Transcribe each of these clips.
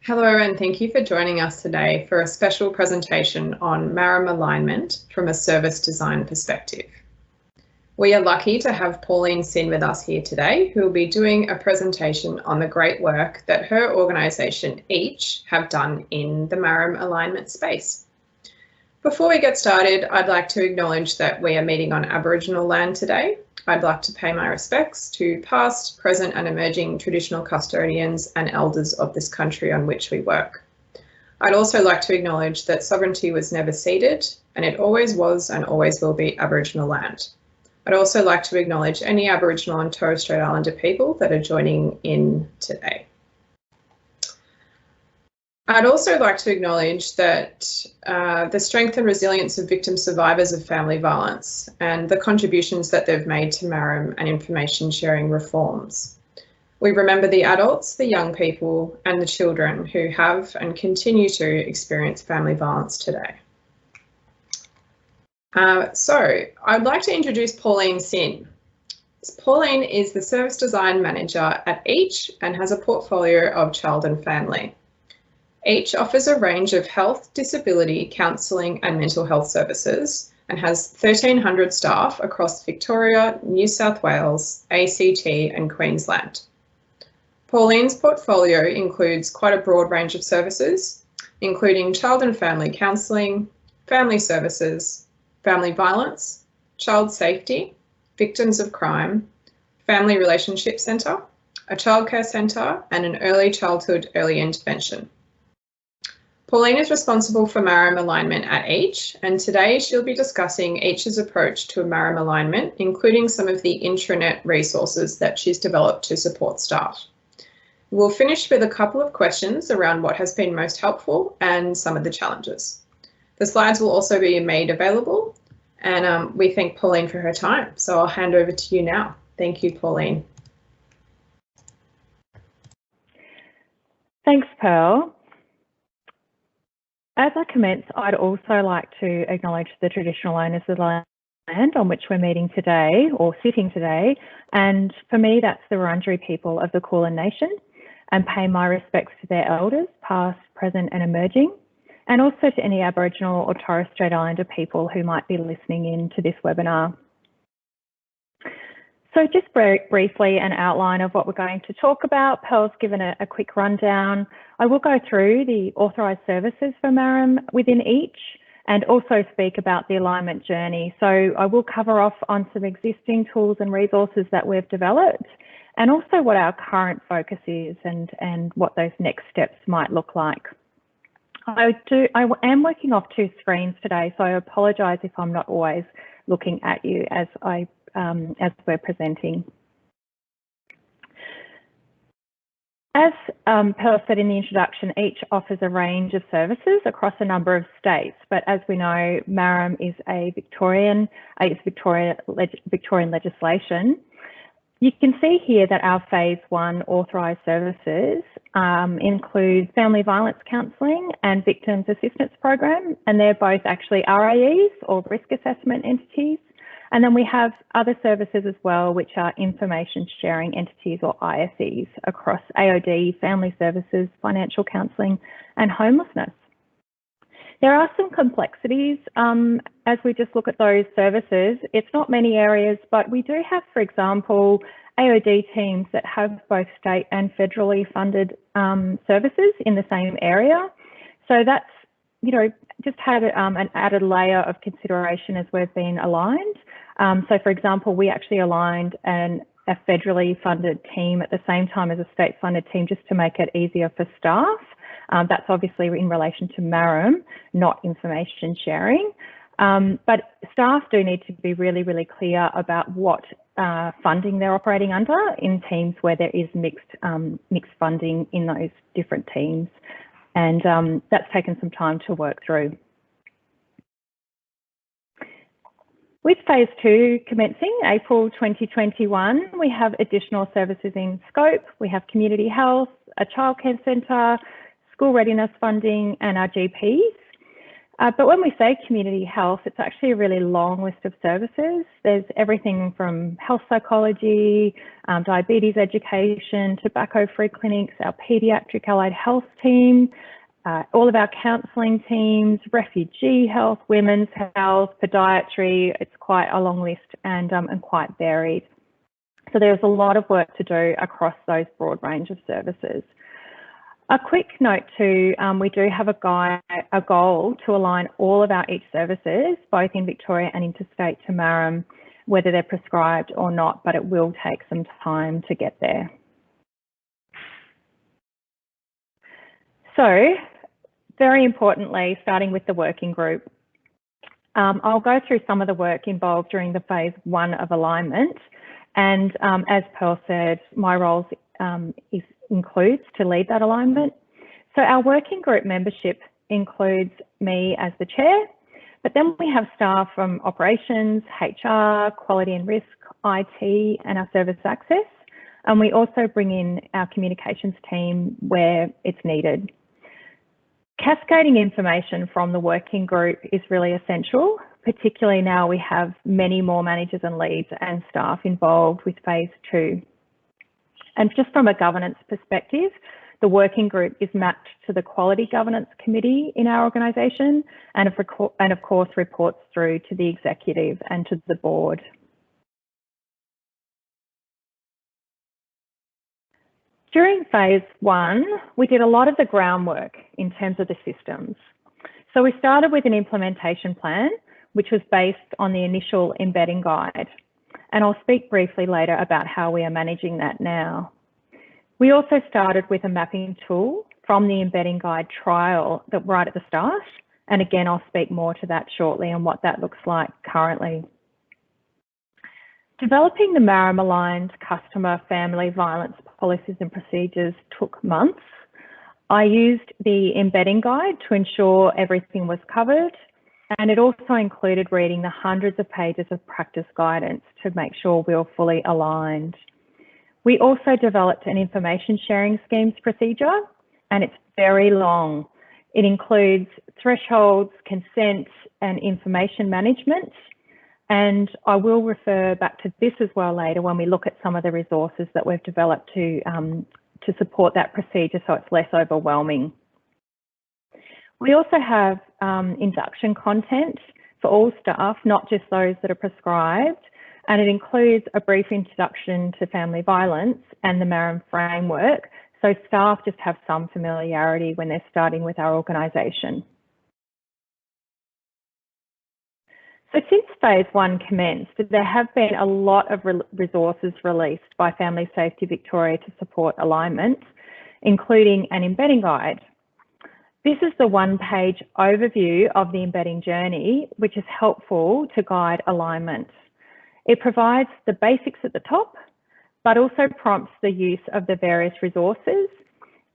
Hello, and thank you for joining us today for a special presentation on MARAM Alignment from a service design perspective. We are lucky to have Pauline Sinn with us here today, who will be doing a presentation on the great work that her organisation each have done in the MARAM Alignment space. Before we get started, I'd like to acknowledge that we are meeting on Aboriginal land today. I'd like to pay my respects to past, present and emerging traditional custodians and elders of this country on which we work. I'd also like to acknowledge that sovereignty was never ceded and it always was and always will be Aboriginal land. I'd also like to acknowledge any Aboriginal and Torres Strait Islander people that are joining in today. I'd also like to acknowledge that the strength and resilience of victim survivors of family violence and the contributions that they've made to MARAM and information sharing reforms. We remember the adults, the young people and the children who have and continue to experience family violence today. So I'd like to introduce Pauline Sinn. Pauline is the Service Design Manager at EACH and has a portfolio of child and family. EACH offers a range of health, disability, counselling and mental health services and has 1,300 staff across Victoria, New South Wales, ACT and Queensland. Pauline's portfolio includes quite a broad range of services, including child and family counselling, family services, family violence, child safety, victims of crime, family relationship centre, a childcare centre and an early childhood early intervention. Pauline is responsible for MARAM Alignment at EACH, and today she'll be discussing EACH's approach to a MARAM Alignment, including some of the intranet resources that she's developed to support staff. We'll finish with a couple of questions around what has been most helpful and some of the challenges. The slides will also be made available, and we thank Pauline for her time. So I'll hand over to you now. Thank you, Pauline. Thanks, Pearl. As I commence, I'd also like to acknowledge the traditional owners of the land on which we're meeting today or sitting today. And for me, that's the Wurundjeri people of the Kulin Nation, and pay my respects to their elders, past, present and emerging, and also to any Aboriginal or Torres Strait Islander people who might be listening in to this webinar. So just very briefly, an outline of what we're going to talk about. Pearl's given a quick rundown. I will go through the authorised services for MARAM within EACH and also speak about the alignment journey. So I will cover off on some existing tools and resources that we've developed and also what our current focus is and what those next steps might look like. I am working off two screens today, so I apologise if I'm not always looking at you as we're presenting. As Pearl said in the introduction, EACH offers a range of services across a number of states, but as we know, MARAM is Victorian legislation. You can see here that our Phase 1 authorised services include family violence counselling and victims assistance program, and they're both actually RAEs or risk assessment entities. And then we have other services as well, which are information sharing entities or ISEs across AOD, family services, financial counselling and homelessness. There are some complexities as we just look at those services. It's not many areas, but we do have, for example, AOD teams that have both state and federally funded services in the same area. So that's, just had an added layer of consideration as we've been aligned. So for example, we actually aligned a federally funded team at the same time as a state funded team just to make it easier for staff. That's obviously in relation to MARAM, not information sharing. But staff do need to be really, really clear about what funding they're operating under in teams where there is mixed funding in those different teams. And that's taken some time to work through. With Phase 2 commencing April 2021, we have additional services in scope. We have community health, a childcare centre, school readiness funding and our GPs. But when we say community health, it's actually a really long list of services. There's everything from health psychology, diabetes education, tobacco-free clinics, our paediatric allied health team, all of our counselling teams, refugee health, women's health, podiatry. It's quite a long list and quite varied. So there's a lot of work to do across those broad range of services. A quick note too, we do have a goal to align all of our EACH services, both in Victoria and interstate, to MARAM, whether they're prescribed or not, but it will take some time to get there. So, very importantly, starting with the working group, I'll go through some of the work involved during the phase 1 of alignment. And as Pearl said, my role includes to lead that alignment. So our working group membership includes me as the chair, but then we have staff from operations, HR, quality and risk, IT, and our service access. And we also bring in our communications team where it's needed. Cascading information from the working group is really essential, particularly now we have many more managers and leads and staff involved with phase 2. And just from a governance perspective, the working group is mapped to the Quality Governance Committee in our organisation and of course reports through to the executive and to the board. During phase 1, we did a lot of the groundwork in terms of the systems. So we started with an implementation plan, which was based on the initial embedding guide. And I'll speak briefly later about how we are managing that now. We also started with a mapping tool from the embedding guide trial that right at the start. And again, I'll speak more to that shortly and what that looks like currently. Developing the MARAM aligned customer family violence policies and procedures took months. I used the embedding guide to ensure everything was covered, and it also included reading the hundreds of pages of practice guidance to make sure we were fully aligned. We also developed an information sharing schemes procedure, and it's very long. It includes thresholds, consent, and information management. And I will refer back to this as well later when we look at some of the resources that we've developed to support that procedure so it's less overwhelming. We also have induction content for all staff, not just those that are prescribed, and it includes a brief introduction to family violence and the MARAM framework, so staff just have some familiarity when they're starting with our organisation. So since phase 1 commenced, there have been a lot of resources released by Family Safety Victoria to support alignment, including an embedding guide. This is the one-page overview of the embedding journey, which is helpful to guide alignment. It provides the basics at the top, but also prompts the use of the various resources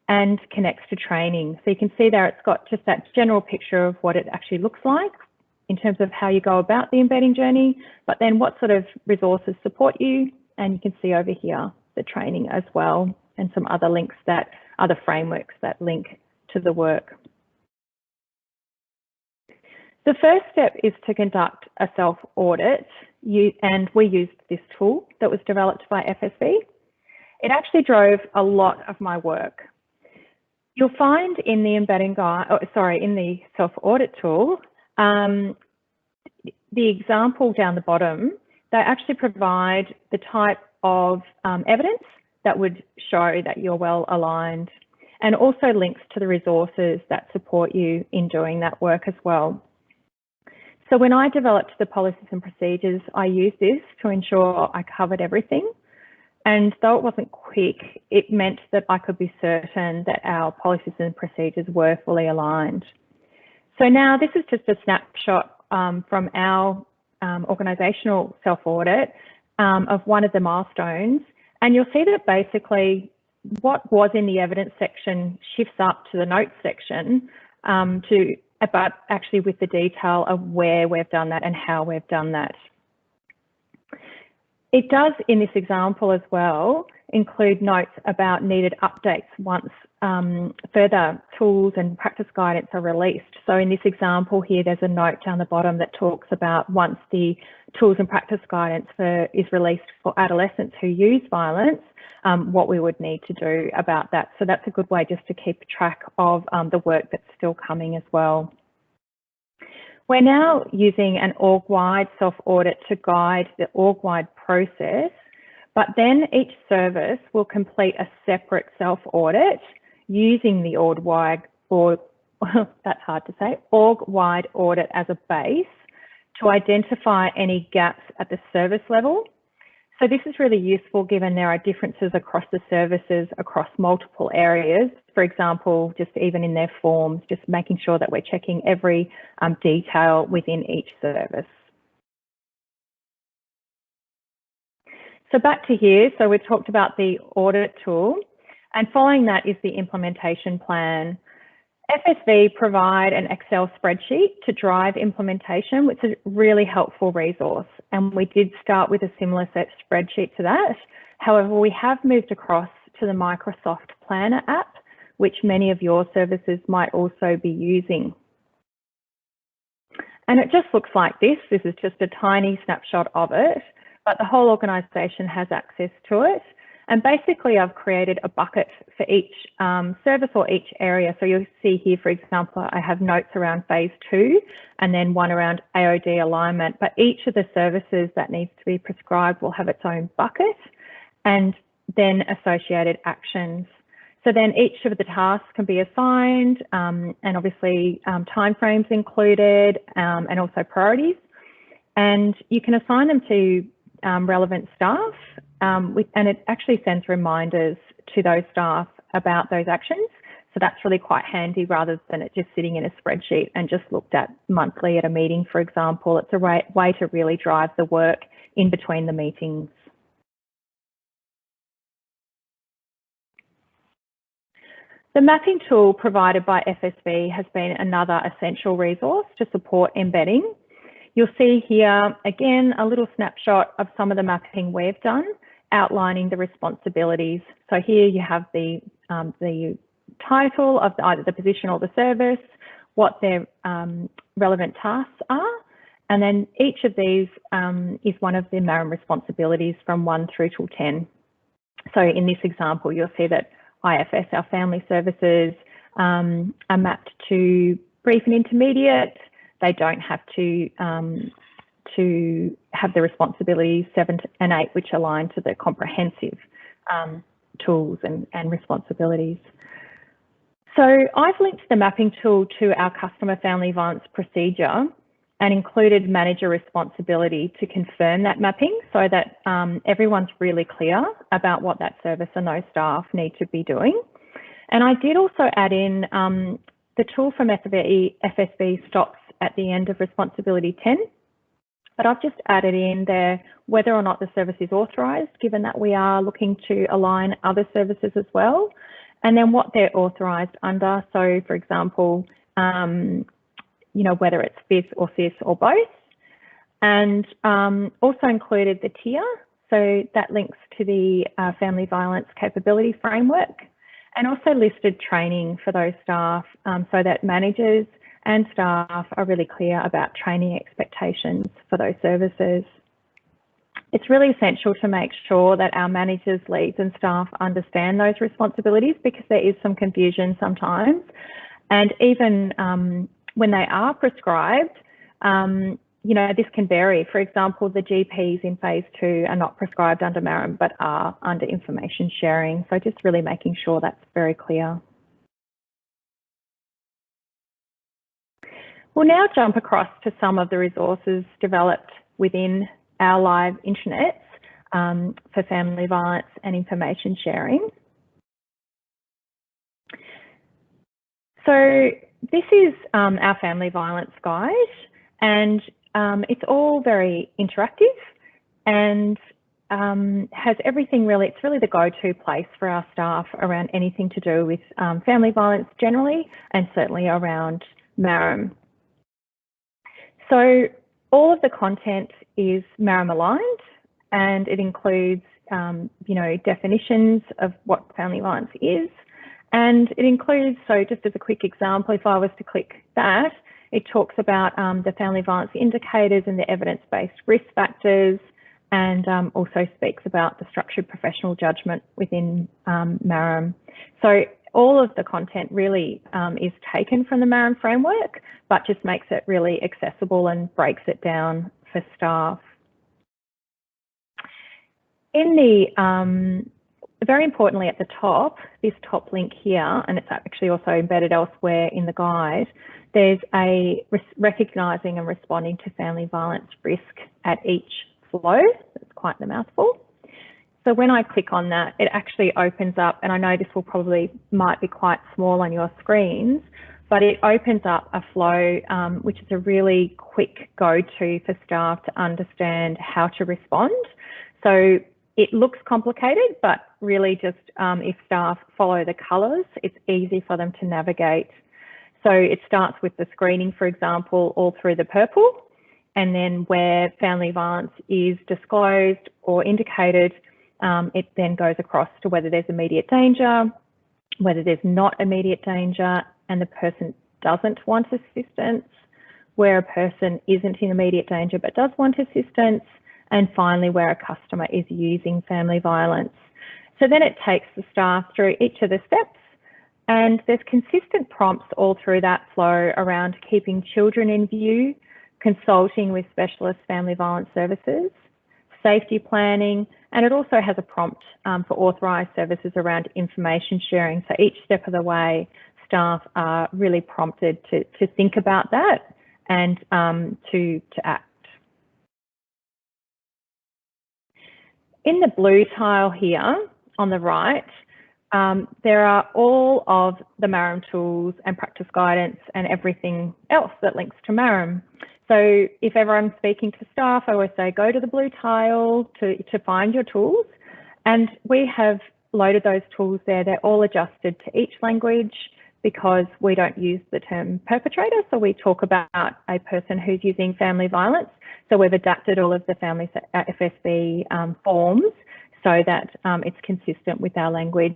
and connects to training. So you can see there it's got just that general picture of what it actually looks like in terms of how you go about the embedding journey, but then what sort of resources support you. And you can see over here the training as well, and some other links that, other frameworks that link to the work. The first step is to conduct a self-audit, and we used this tool that was developed by FSV. It actually drove a lot of my work. You'll find in the embedding guide, in the self-audit tool, the example down the bottom, they actually provide the type of evidence that would show that you're well aligned, and also links to the resources that support you in doing that work as well. So when I developed the policies and procedures, I used this to ensure I covered everything. And though it wasn't quick, it meant that I could be certain that our policies and procedures were fully aligned. So now this is just a snapshot from our organisational self-audit of one of the milestones. And you'll see that basically what was in the evidence section shifts up to the notes section but actually with the detail of where we've done that and how we've done that. It does, in this example as well, include notes about needed updates once further tools and practice guidance are released. So in this example here, there's a note down the bottom that talks about once the tools and practice guidance is released for adolescents who use violence, what we would need to do about that. So that's a good way just to keep track of the work that's still coming as well. We're now using an org-wide self-audit to guide the org-wide process, but then each service will complete a separate self-audit using the org-wide audit as a base to identify any gaps at the service level. So this is really useful given there are differences across the services across multiple areas. For example, just even in their forms, just making sure that we're checking every detail within each service. So back to here, so we talked about the audit tool, and following that is the implementation plan. FSV provide an Excel spreadsheet to drive implementation, which is a really helpful resource. And we did start with a similar set spreadsheet to that. However, we have moved across to the Microsoft Planner app, which many of your services might also be using. And it just looks like this. This is just a tiny snapshot of it, but the whole organisation has access to it. And basically, I've created a bucket for each service or each area. So you'll see here, for example, I have notes around phase 2 and then one around AOD alignment. But each of the services that needs to be prescribed will have its own bucket and then associated actions. So then each of the tasks can be assigned and obviously timeframes included and also priorities. And you can assign them to relevant staff. And it actually sends reminders to those staff about those actions. So that's really quite handy rather than it just sitting in a spreadsheet and just looked at monthly at a meeting, for example. It's a way to really drive the work in between the meetings. The mapping tool provided by FSV has been another essential resource to support embedding. You'll see here, again, a little snapshot of some of the mapping we've done, outlining the responsibilities. So here you have the title of either the position or the service, what their relevant tasks are, and then each of these is one of the MARAM responsibilities from 1 through till 10. So in this example, you'll see that IFS, our family services, are mapped to brief and intermediate. They don't have to have the responsibilities 7 and 8, which align to the comprehensive tools and responsibilities. So I've linked the mapping tool to our customer family violence procedure and included manager responsibility to confirm that mapping so that everyone's really clear about what that service and those staff need to be doing. And I did also add in the tool from FSV stops at the end of responsibility 10, but I've just added in there whether or not the service is authorised, given that we are looking to align other services as well, and then what they're authorised under. So, for example, you know, whether it's FVISS or CISS or both, and also included the tier. So that links to the Family Violence Capability Framework, and also listed training for those staff so that managers and staff are really clear about training expectations for those services. It's really essential to make sure that our managers, leads and staff understand those responsibilities, because there is some confusion sometimes. And even when they are prescribed, you know, this can vary. For example, the GPs in phase 2 are not prescribed under MARAM, but are under information sharing. So just really making sure that's very clear. We'll now jump across to some of the resources developed within our live intranets for family violence and information sharing. So this is our family violence guide, and it's all very interactive and has everything really. It's really the go-to place for our staff around anything to do with family violence generally, and certainly around MARAM. So all of the content is MARAM aligned, and it includes you know, definitions of what family violence is. And it includes, so just as a quick example, if I was to click that, it talks about the family violence indicators and the evidence-based risk factors, and also speaks about the structured professional judgment within MARAM. So all of the content really is taken from the MARAM framework, but just makes it really accessible and breaks it down for staff. In the, very importantly at the top, this top link here, and it's actually also embedded elsewhere in the guide, there's a recognising and responding to family violence risk at each flow. It's quite the mouthful. So when I click on that, it actually opens up, and I know this will probably might be quite small on your screens, but it opens up a flow which is a really quick go-to for staff to understand how to respond. So it looks complicated, but really just if staff follow the colours, it's easy for them to navigate. So it starts with the screening, for example, all through the purple, and then where family violence is disclosed or indicated, it then goes across to whether there's immediate danger, whether there's not immediate danger and the person doesn't want assistance, where a person isn't in immediate danger but does want assistance, and finally where a customer is using family violence. So then it takes the staff through each of the steps, and there's consistent prompts all through that flow around keeping children in view, consulting with specialist family violence services, safety planning, and it also has a prompt for authorised services around information sharing. So each step of the way, staff are really prompted to think about that and to act. In the blue tile here on the right, there are all of the MARAM tools and practice guidance and everything else that links to MARAM. So if ever I'm speaking to staff, I always say, go to the blue tile to find your tools. And we have loaded those tools there. They're all adjusted to each language because we don't use the term perpetrator. So we talk about a person who's using family violence. So we've adapted all of the family FSB forms so that it's consistent with our language.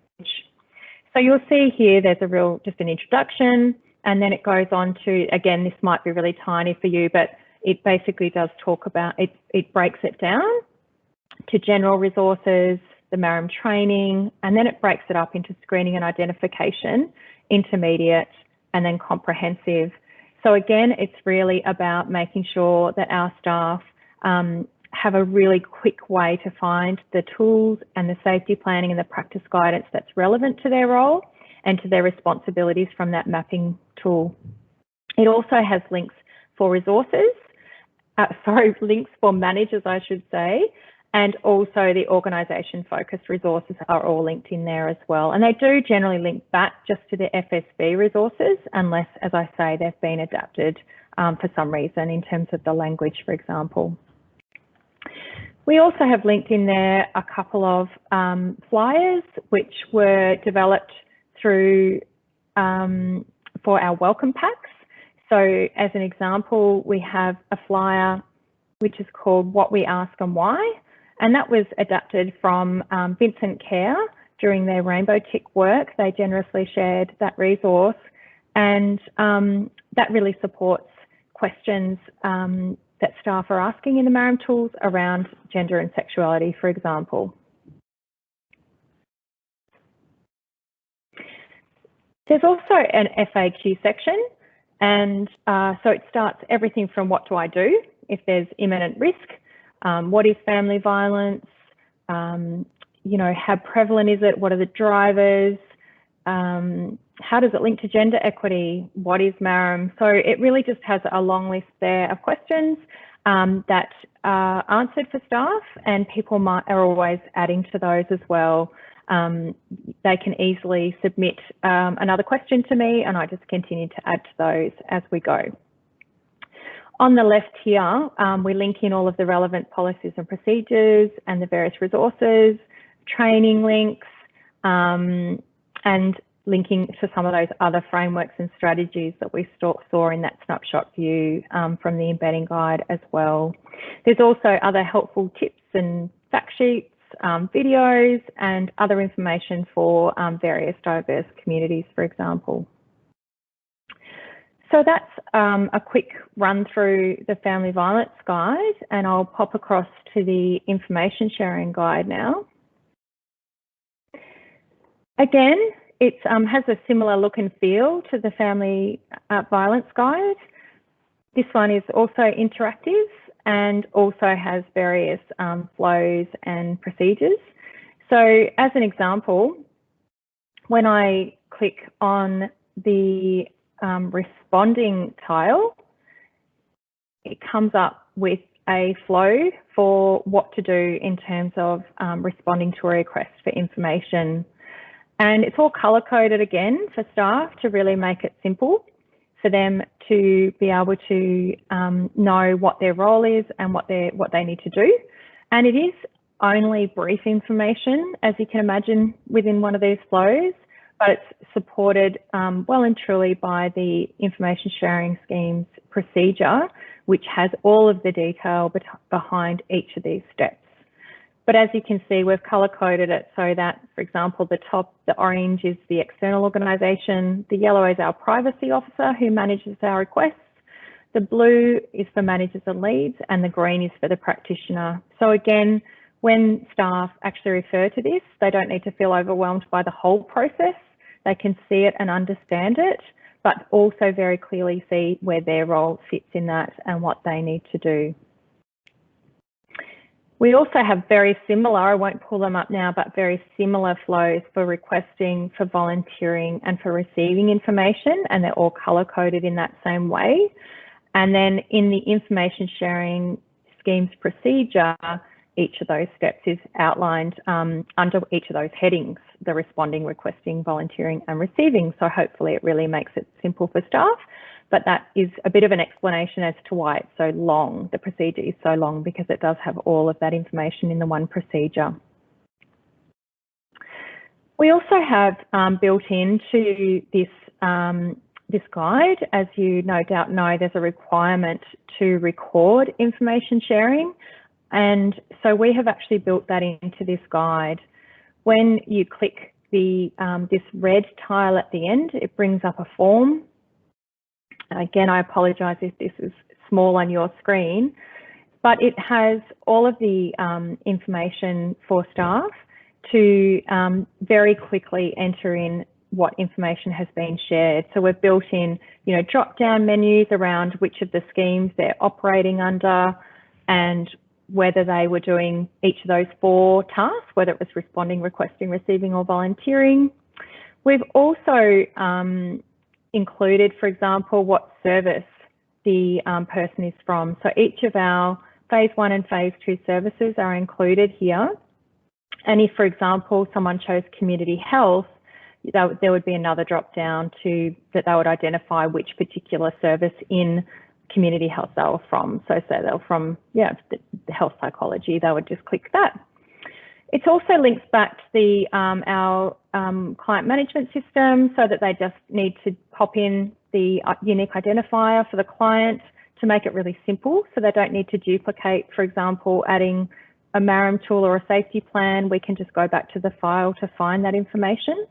So you'll see here there's just an introduction, and then it goes on to, again, this might be really tiny for you, but it basically does talk about, it breaks it down to general resources, the MARAM training, and then it breaks it up into screening and identification, intermediate, and then comprehensive. So again, it's really about making sure that our staff have a really quick way to find the tools and the safety planning and the practice guidance that's relevant to their role and to their responsibilities from that mapping tool. It also has links for resources, links for managers, I should say, and also the organisation focused resources are all linked in there as well. And they do generally link back just to the FSB resources, unless, as I say, they've been adapted for some reason in terms of the language, for example. We also have linked in there a couple of flyers which were developed through for our welcome packs. So as an example, we have a flyer which is called What We Ask and Why, and that was adapted from Vincent Care during their Rainbow Tick work. They generously shared that resource, and that really supports questions that staff are asking in the MARAM tools around gender and sexuality, for example. There's also an FAQ section, and so it starts everything from what do I do if there's imminent risk, what is family violence, you know, how prevalent is it, what are the drivers, how does it link to gender equity, what is MARAM? So it really just has a long list there of questions that are answered for staff, and people are always adding to those as well. They can easily submit another question to me, and I just continue to add to those as we go. On the left here, we link in all of the relevant policies and procedures and the various resources, training links, and linking to some of those other frameworks and strategies that we saw in that snapshot view from the embedding guide as well. There's also other helpful tips and fact sheets videos and other information for various diverse communities, for example. So that's a quick run through the Family Violence Guide, and I'll pop across to the Information Sharing Guide now. Again, it has a similar look and feel to the Family Violence Guide. This one is also interactive and also has various flows and procedures. So as an example, when I click on the responding tile, it comes up with a flow for what to do in terms of responding to a request for information. And it's all color coded again for staff to really make it simple for them to be able to know what their role is and what they need to do. And it is only brief information, as you can imagine, within one of these flows, but it's supported well and truly by the Information Sharing Scheme's procedure, which has all of the detail behind each of these steps. But as you can see, we've color coded it so that, for example, the top, the orange is the external organisation, the yellow is our privacy officer who manages our requests, the blue is for managers and leads, and the green is for the practitioner. So again, when staff actually refer to this, they don't need to feel overwhelmed by the whole process. They can see it and understand it, but also very clearly see where their role fits in that and what they need to do. We also have very similar, I won't pull them up now, but very similar flows for requesting, for volunteering and for receiving information, and they're all color coded in that same way. And then in the Information Sharing Scheme's procedure, each of those steps is outlined under each of those headings, the responding, requesting, volunteering and receiving. So hopefully it really makes it simple for staff, but that is a bit of an explanation as to why it's so long. The procedure is so long because it does have all of that information in the one procedure. We also have built into this this guide, as you no doubt know, there's a requirement to record information sharing. And so we have actually built that into this guide. When you click the this red tile at the end, it brings up a form. Again, I apologise if this is small on your screen, but it has all of the information for staff to very quickly enter in what information has been shared. So we've built in, drop-down menus around which of the schemes they're operating under and whether they were doing each of those 4 tasks, whether it was responding, requesting, receiving or volunteering. We've also included, for example, what service the person is from. So each of our phase 1 and phase 2 services are included here. And if, for example, someone chose community health, there would be another drop down that they would identify which particular service in community health they were from. So say they were from the health psychology, they would just click that. It also links back to our client management system so that they just need to pop in the unique identifier for the client to make it really simple, so they don't need to duplicate, for example, adding a MARAM tool or a safety plan. We can just go back to the file to find that information.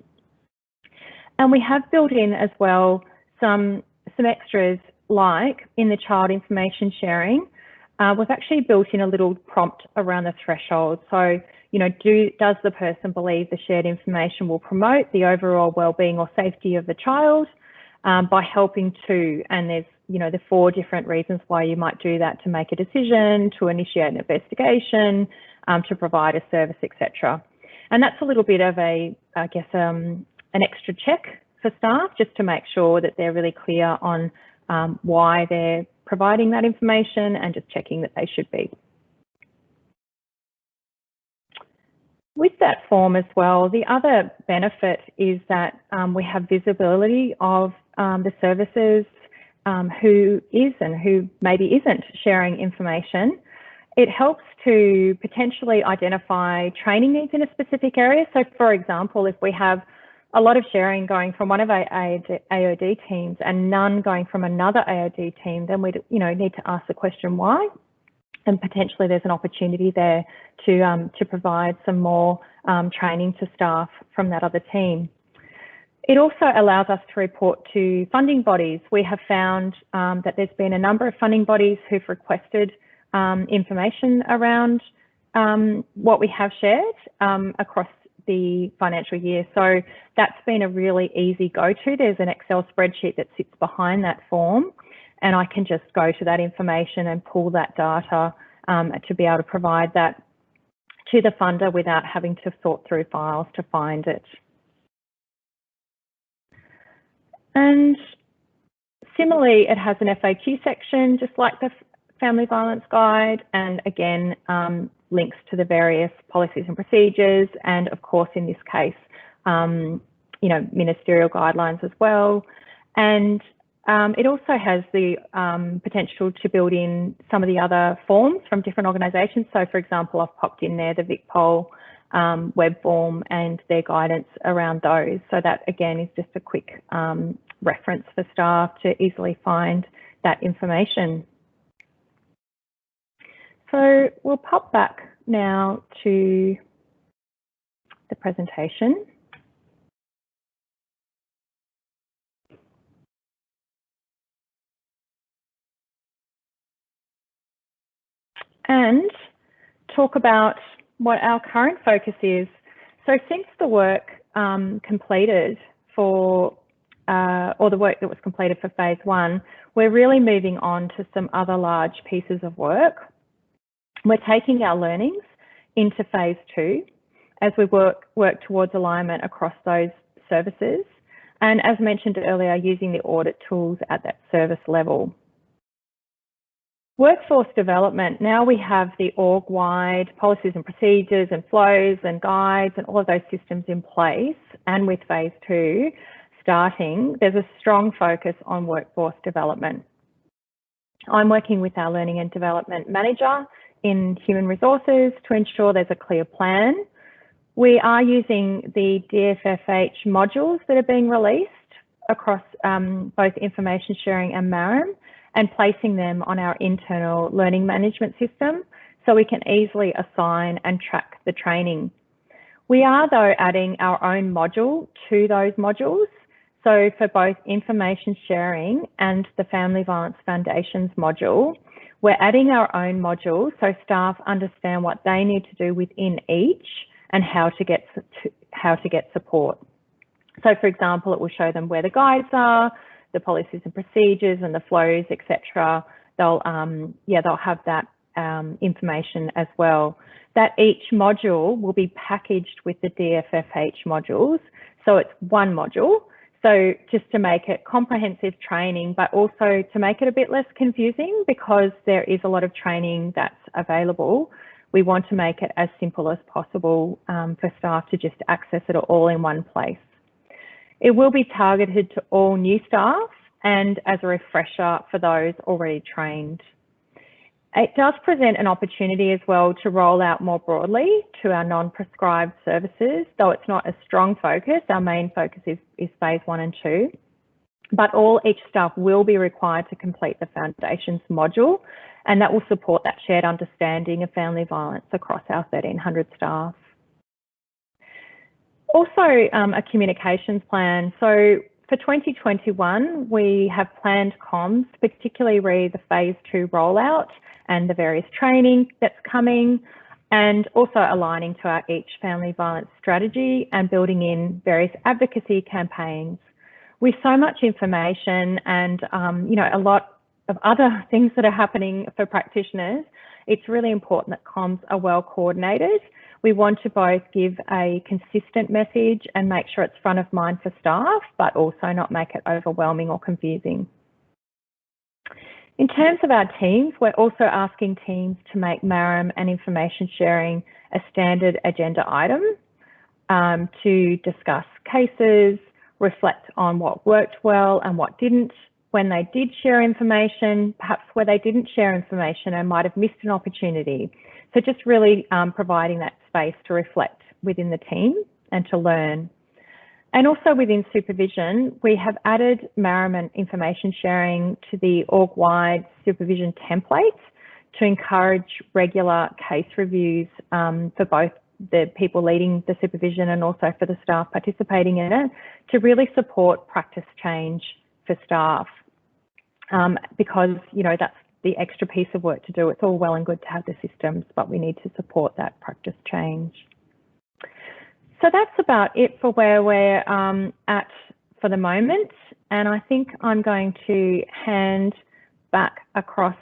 And we have built in as well some extras, like in the child information sharing, we've actually built in a little prompt around the threshold. So, does the person believe the shared information will promote the overall wellbeing or safety of the child by helping to, and there's, the 4 different reasons why you might do that: to make a decision, to initiate an investigation, to provide a service, etc. And that's a little bit of an extra check for staff, just to make sure that they're really clear on why they're providing that information and just checking that they should be. With that form as well, the other benefit is that we have visibility of the services who is and who maybe isn't sharing information. It helps to potentially identify training needs in a specific area. So for example, if we have a lot of sharing going from one of our AOD teams and none going from another AOD team, then we need to ask the question why. And potentially there's an opportunity there to provide some more training to staff from that other team. It also allows us to report to funding bodies. We have found that there's been a number of funding bodies who've requested information around what we have shared across the financial year. So that's been a really easy go-to. There's an Excel spreadsheet that sits behind that form, and I can just go to that information and pull that data to be able to provide that to the funder without having to sort through files to find it. And similarly, it has an FAQ section, just like the Family Violence Guide, and again, links to the various policies and procedures, and of course, in this case, you know, ministerial guidelines as well. And it also has the potential to build in some of the other forms from different organisations. So, for example, I've popped in there the VicPol web form and their guidance around those. So that, again, is just a quick reference for staff to easily find that information. So we'll pop back now to the presentation. And talk about what our current focus is. So since the work completed for, or the work that was completed for phase 1, we're really moving on to some other large pieces of work. We're taking our learnings into phase 2 as we work towards alignment across those services. And as mentioned earlier, using the audit tools at that service level. Workforce development, now we have the org-wide policies and procedures and flows and guides and all of those systems in place, and with phase 2 starting, there's a strong focus on workforce development. I'm working with our learning and development manager in human resources to ensure there's a clear plan. We are using the DFFH modules that are being released across both information sharing and MARAM, and placing them on our internal learning management system so we can easily assign and track the training. We are, though, adding our own module to those modules. So for both information sharing and the Family Violence Foundations module, we're adding our own module so staff understand what they need to do within each and how to get support. So, for example, it will show them where the guides are, the policies and procedures and the flows, etc. They'll have that information as well. That each module will be packaged with the DFFH modules, so it's one module. So just to make it comprehensive training, but also to make it a bit less confusing because there is a lot of training that's available. We want to make it as simple as possible for staff to just access it all in one place. It will be targeted to all new staff and as a refresher for those already trained. It does present an opportunity as well to roll out more broadly to our non-prescribed services, though it's not a strong focus. Our main focus is phase 1 and 2, but each staff will be required to complete the Foundations module, and that will support that shared understanding of family violence across our 1,300 staff. Also, a communications plan. So for 2021, we have planned comms, particularly re the phase 2 rollout and the various training that's coming, and also aligning to our each family violence strategy and building in various advocacy campaigns. With so much information and you know, a lot of other things that are happening for practitioners, it's really important that comms are well coordinated. We want to both give a consistent message and make sure it's front of mind for staff, but also not make it overwhelming or confusing. In terms of our teams, we're also asking teams to make MARAM and information sharing a standard agenda item to discuss cases, reflect on what worked well and what didn't, when they did share information, perhaps where they didn't share information and might have missed an opportunity. So just really providing that space to reflect within the team and to learn. And also within supervision, we have added MARAM and information sharing to the org-wide supervision template to encourage regular case reviews for both the people leading the supervision and also for the staff participating in it, to really support practice change for staff, because, you know, that's the extra piece of work to do. It's all well and good to have the systems, but we need to support that practice change. So that's about it for where we're at for the moment. And I think I'm going to hand back across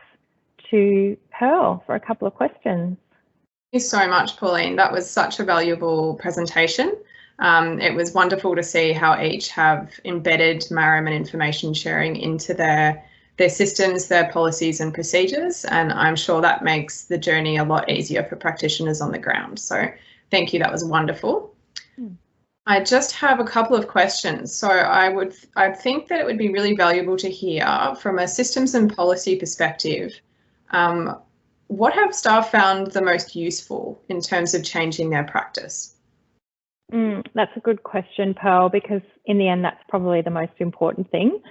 to Pearl for a couple of questions. Thank you so much, Pauline. That was such a valuable presentation. It was wonderful to see how each have embedded MARAM and information sharing into their systems, their policies and procedures, and I'm sure that makes the journey a lot easier for practitioners on the ground. So thank you, that was wonderful. I just have a couple of questions. So I think that it would be really valuable to hear from a systems and policy perspective, what have staff found the most useful in terms of changing their practice? That's a good question, Pearl, because in the end, that's probably the most important thing.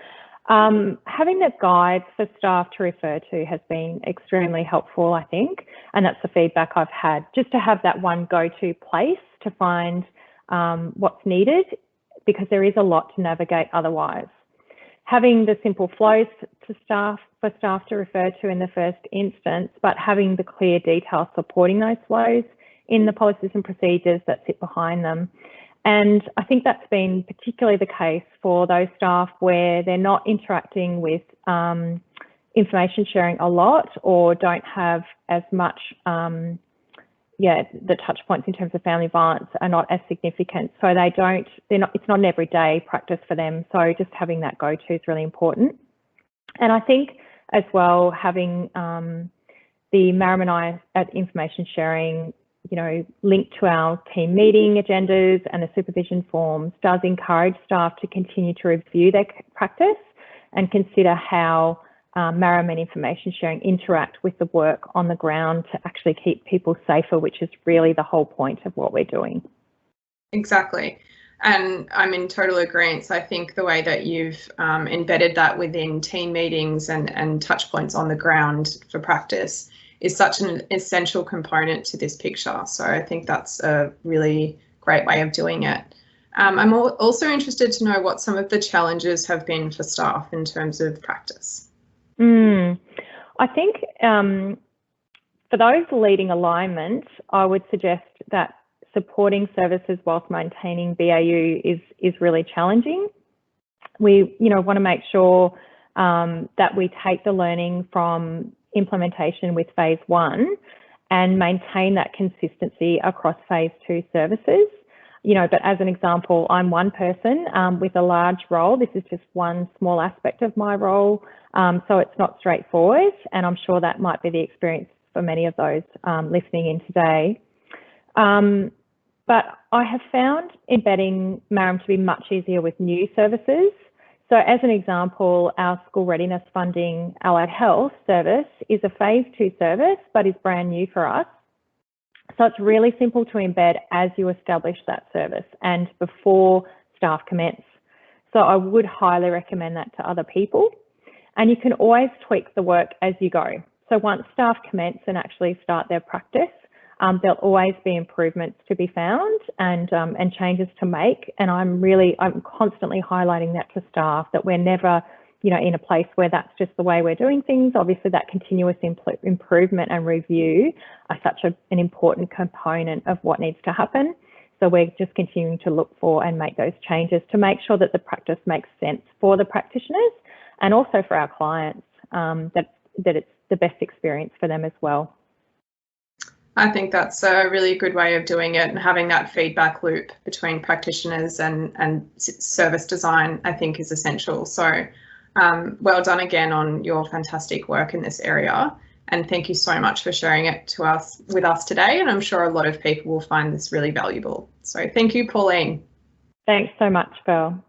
Having the guides for staff to refer to has been extremely helpful, I think, and that's the feedback I've had, just to have that one go-to place to find what's needed, because there is a lot to navigate otherwise. Having the simple flows to staff, for staff to refer to in the first instance, but having the clear details supporting those flows in the policies and procedures that sit behind them. And I think that's been particularly the case for those staff where they're not interacting with information sharing a lot, or don't have as much, the touch points in terms of family violence are not as significant. So it's not an everyday practice for them. So just having that go-to is really important. And I think as well, having the MARAM and information sharing, you know, linked to our team meeting agendas and the supervision forms, does encourage staff to continue to review their practice and consider how MARAM and information sharing interact with the work on the ground to actually keep people safer, which is really the whole point of what we're doing. Exactly. And I'm in total agreement. So I think the way that you've embedded that within team meetings and touch points on the ground for practice is such an essential component to this picture. So I think that's a really great way of doing it. I'm also interested to know what some of the challenges have been for staff in terms of practice. I think for those leading alignment, I would suggest that supporting services whilst maintaining BAU is really challenging. We, want to make sure that we take the learning from implementation with phase 1 and maintain that consistency across phase 2 services. But as an example, I'm one person with a large role. This is just one small aspect of my role, so it's not straightforward, and I'm sure that might be the experience for many of those listening in today. But I have found embedding MARAM to be much easier with new services. So as an example, our school readiness funding allied health service is a phase 2 service, but is brand new for us. So it's really simple to embed as you establish that service and before staff commence. So I would highly recommend that to other people. And you can always tweak the work as you go. So once staff commence and actually start their practice, there'll always be improvements to be found and changes to make. And I'm constantly highlighting that to staff, that we're never, in a place where that's just the way we're doing things. Obviously, that continuous improvement and review are such an important component of what needs to happen. So we're just continuing to look for and make those changes to make sure that the practice makes sense for the practitioners and also for our clients, that it's the best experience for them as well. I think that's a really good way of doing it, and having that feedback loop between practitioners and service design, I think, is essential. So well done again on your fantastic work in this area, and thank you so much for sharing it with us today, and I'm sure a lot of people will find this really valuable. So thank you, Pauline. Thanks so much, Phil.